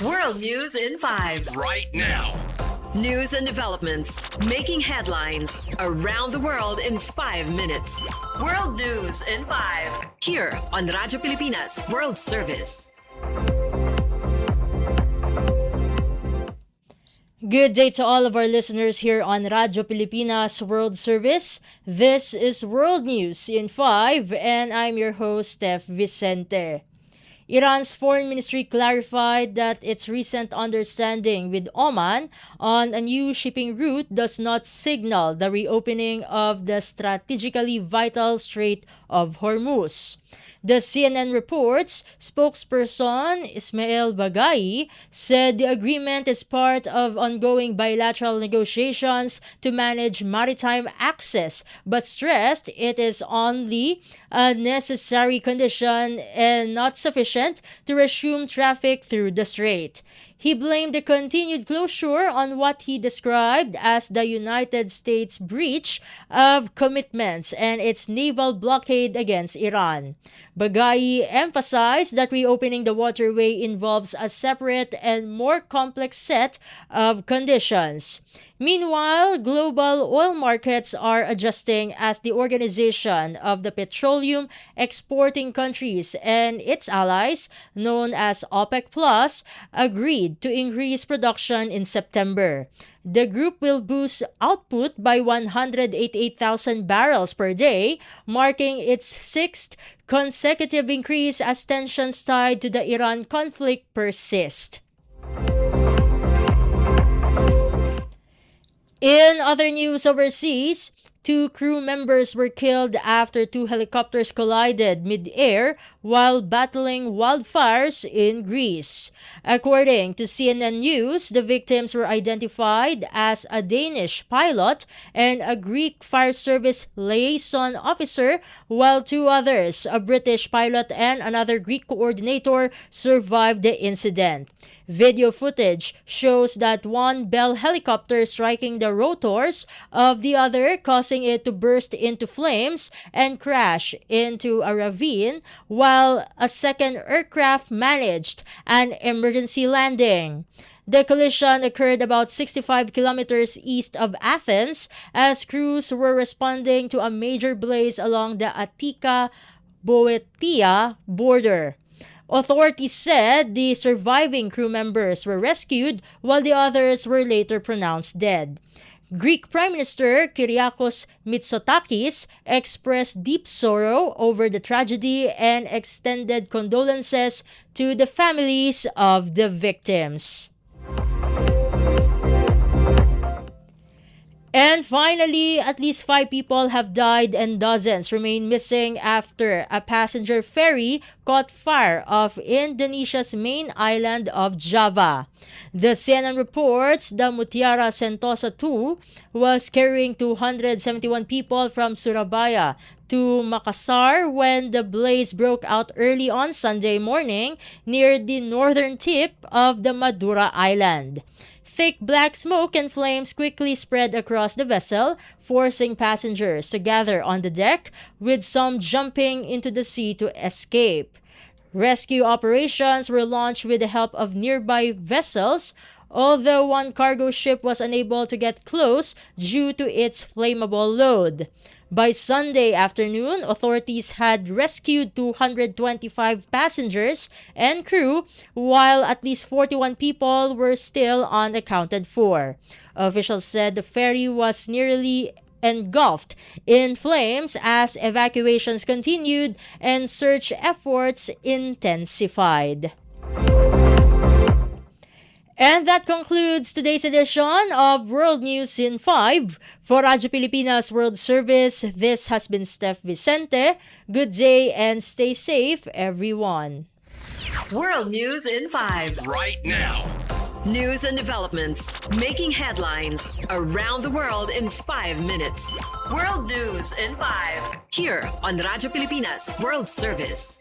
World News in 5. Right now. News and developments making headlines around the world in 5 minutes. World News in 5. Here on Radyo Pilipinas World Service. Good day to all of our listeners here on Radyo Pilipinas World Service. This is World News in 5 and I'm your host, Steph Vicente. Iran's foreign ministry clarified that its recent understanding with Oman on a new shipping route does not signal the reopening of the strategically vital Strait of Hormuz. The CNN reports spokesperson Ismail Baghai said the agreement is part of ongoing bilateral negotiations to manage maritime access, but stressed it is only a necessary condition and not sufficient to resume traffic through the strait. He blamed the continued closure on what he described as the United States' breach of commitments and its naval blockade against Iran. Baghai emphasized that reopening the waterway involves a separate and more complex set of conditions. Meanwhile, global oil markets are adjusting as the Organization of the Petroleum Exporting Countries and its allies, known as OPEC Plus, agreed to increase production in September. The group will boost output by 188,000 barrels per day, marking its sixth consecutive increase as tensions tied to the Iran conflict persist. In other news overseas, 2 crew members were killed after 2 helicopters collided mid-air while battling wildfires in Greece. According to CNN News, the victims were identified as a Danish pilot and a Greek fire service liaison officer, while 2 others, a British pilot and another Greek coordinator, survived the incident. Video footage shows that one Bell helicopter striking the rotors of the other, causing it to burst into flames and crash into a ravine, while a second aircraft managed an emergency landing. The collision occurred about 65 kilometers east of Athens as crews were responding to a major blaze along the Attica-Boeotia border. Authorities said the surviving crew members were rescued while the others were later pronounced dead. Greek Prime Minister Kyriakos Mitsotakis expressed deep sorrow over the tragedy and extended condolences to the families of the victims. And finally, at least 5 people have died and dozens remain missing after a passenger ferry caught fire off Indonesia's main island of Java. The CNN reports the Mutiara Sentosa 2 was carrying 271 people from Surabaya to Makassar when the blaze broke out early on Sunday morning near the northern tip of the Madura Island. Thick black smoke and flames quickly spread across the vessel, forcing passengers to gather on the deck, with some jumping into the sea to escape. Rescue operations were launched with the help of nearby vessels, although one cargo ship was unable to get close due to its flammable load. By Sunday afternoon, authorities had rescued 225 passengers and crew, while at least 41 people were still unaccounted for. Officials said the ferry was nearly engulfed in flames as evacuations continued and search efforts intensified. And that concludes today's edition of World News in 5. For Radyo Pilipinas World Service, this has been Steph Vicente. Good day and stay safe, everyone. World News in 5. Right now. News and developments making headlines around the world in 5 minutes. World News in 5. Here on Radyo Pilipinas World Service.